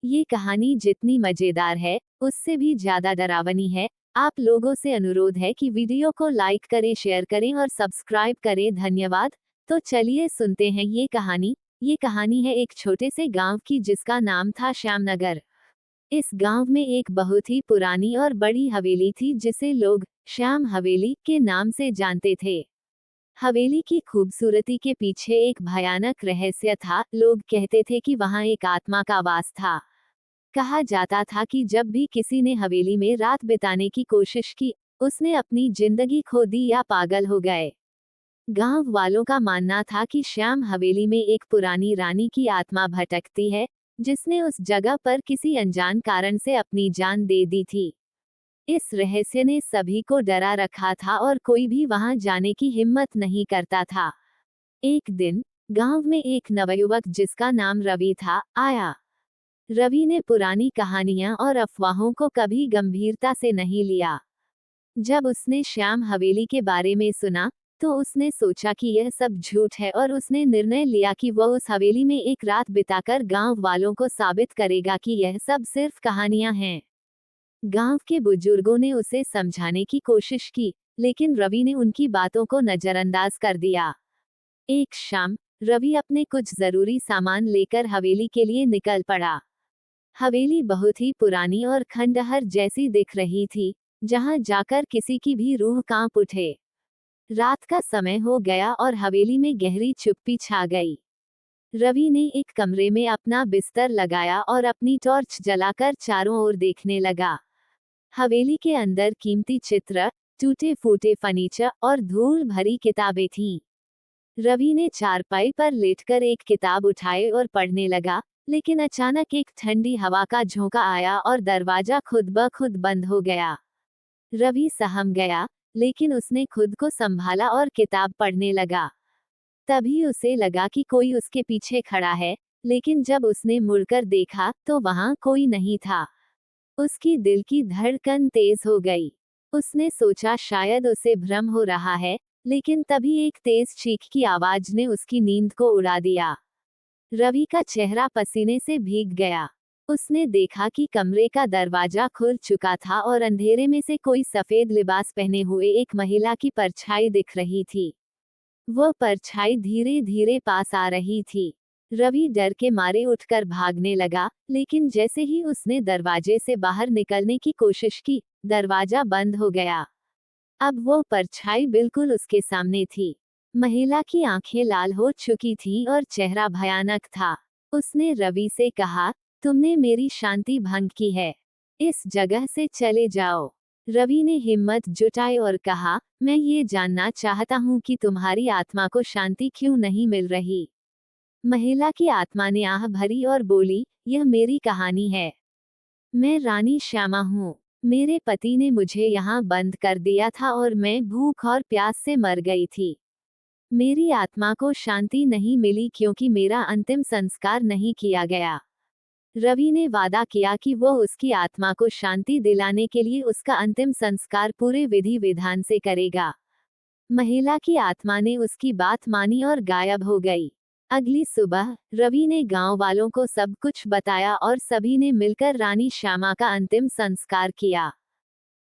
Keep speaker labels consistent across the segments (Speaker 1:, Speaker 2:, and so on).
Speaker 1: ये कहानी जितनी मजेदार है, उससे भी ज्यादा डरावनी है। आप लोगों से अनुरोध है कि वीडियो को लाइक करें, शेयर करें और सब्सक्राइब करें। धन्यवाद। तो चलिए सुनते हैं ये कहानी है एक छोटे से गांव की जिसका नाम था श्यामनगर। इस गांव में एक बहुत ही पुरानी और बड़ी हवेली थी जिसे लोग श्याम हवेली के नाम से जानते थे। हवेली की खूबसूरती के पीछे एक भयानक रहस्य था। लोग कहते थे कि वहां एक आत्मा का वास था। कहा जाता था कि जब भी किसी ने हवेली में रात बिताने की कोशिश की, उसने अपनी जिंदगी खो दी या पागल हो गए। गांव वालों का मानना था कि श्याम हवेली में एक पुरानी रानी की आत्मा भटकती है, जिसने उस जगह पर किसी अनजान कारण से अपनी जान दे दी थी। इस रहस्य ने सभी को डरा रखा था और कोई भी वहां जाने की हिम्मत नहीं करता था। एक दिन गांव में एक नवयुवक जिसका नाम रवि था, आया। रवि ने पुरानी कहानियां और अफवाहों को कभी गंभीरता से नहीं लिया। जब उसने श्याम हवेली के बारे में सुना, तो उसने सोचा कि यह सब झूठ है और उसने निर्णय लिया कि वह उस हवेली में एक रात बिताकर गांव वालों को साबित करेगा कि यह सब सिर्फ कहानियां हैं। गांव के बुजुर्गों ने उसे समझाने की कोशिश की, लेकिन रवि ने उनकी बातों को नजरअंदाज कर दिया। एक शाम रवि अपने कुछ जरूरी सामान लेकर हवेली के लिए निकल पड़ा। हवेली बहुत ही पुरानी और खंडहर जैसी दिख रही थी, जहां जाकर किसी की भी रूह कांप उठे। रात का समय हो गया और हवेली में गहरी चुप्पी छा गई। रवि ने एक कमरे में अपना बिस्तर लगाया और अपनी टॉर्च जलाकर चारों ओर देखने लगा। हवेली के अंदर कीमती चित्र, टूटे फूटे फर्नीचर और धूल भरी किताबें थीं। रवि ने चारपाई पर लेटकर एक किताब उठाए और पढ़ने लगा, लेकिन अचानक एक ठंडी हवा का झोंका आया और दरवाजा खुद ब खुद बंद हो गया। रवि सहम गया, लेकिन उसने खुद को संभाला और किताब पढ़ने लगा। तभी उसे लगा कि कोई उसके पीछे खड़ा है, लेकिन जब उसने मुड़कर देखा तो वहां कोई नहीं था। उसकी दिल की धड़कन तेज हो गई। उसने सोचा शायद उसे भ्रम हो रहा है, लेकिन तभी एक तेज चीख की आवाज ने उसकी नींद को उड़ा दिया। रवि का चेहरा पसीने से भीग गया। उसने देखा कि कमरे का दरवाजा खुल चुका था और अंधेरे में से कोई सफेद लिबास पहने हुए एक महिला की परछाई दिख रही थी। वह परछाई धीरे धीरे पास आ रही थी। रवि डर के मारे उठकर भागने लगा, लेकिन जैसे ही उसने दरवाजे से बाहर निकलने की कोशिश की, दरवाजा बंद हो गया। अब वो परछाई बिल्कुल उसके सामने थी। महिला की आंखें लाल हो चुकी थीं और चेहरा भयानक था। उसने रवि से कहा, तुमने मेरी शांति भंग की है। इस जगह से चले जाओ। रवि ने हिम्मत जुटाई और कहा, मैं ये जानना चाहता हूँ कि तुम्हारी आत्मा को शांति क्यों नहीं मिल रही। महिला की आत्मा ने आह भरी और बोली, यह मेरी कहानी है। मैं रानी श्यामा हूँ। मेरे पति ने मुझे यहाँ बंद कर दिया था और मैं भूख और प्यास से मर गई थी। मेरी आत्मा को शांति नहीं मिली क्योंकि मेरा अंतिम संस्कार नहीं किया गया। रवि ने वादा किया कि वह उसकी आत्मा को शांति दिलाने के लिए उसका अंतिम संस्कार पूरे विधि विधान से करेगा। महिला की आत्मा ने उसकी बात मानी और गायब हो गई। अगली सुबह रवि ने गांव वालों को सब कुछ बताया और सभी ने मिलकर रानी श्यामा का अंतिम संस्कार किया।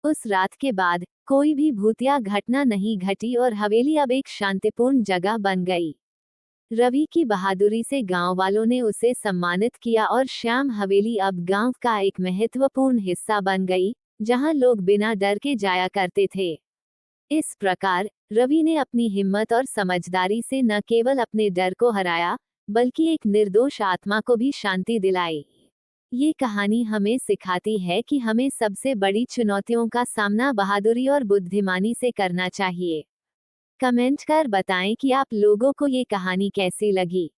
Speaker 1: उस रात के बाद कोई भी भूतिया घटना नहीं घटी और हवेली अब एक शांतिपूर्ण जगह बन गई। रवि की बहादुरी से गांव वालों ने उसे सम्मानित किया और श्याम हवेली अब गांव का एक महत्वपूर्ण हिस्सा बन गई, जहां लोग बिना डर के जाया करते थे। इस प्रकार रवि ने अपनी हिम्मत और समझदारी से न केवल अपने डर को हराया, बल्कि एक निर्दोष आत्मा को भी शांति दिलाई। ये कहानी हमें सिखाती है कि हमें सबसे बड़ी चुनौतियों का सामना बहादुरी और बुद्धिमानी से करना चाहिए। कमेंट कर बताएं कि आप लोगों को ये कहानी कैसी लगी।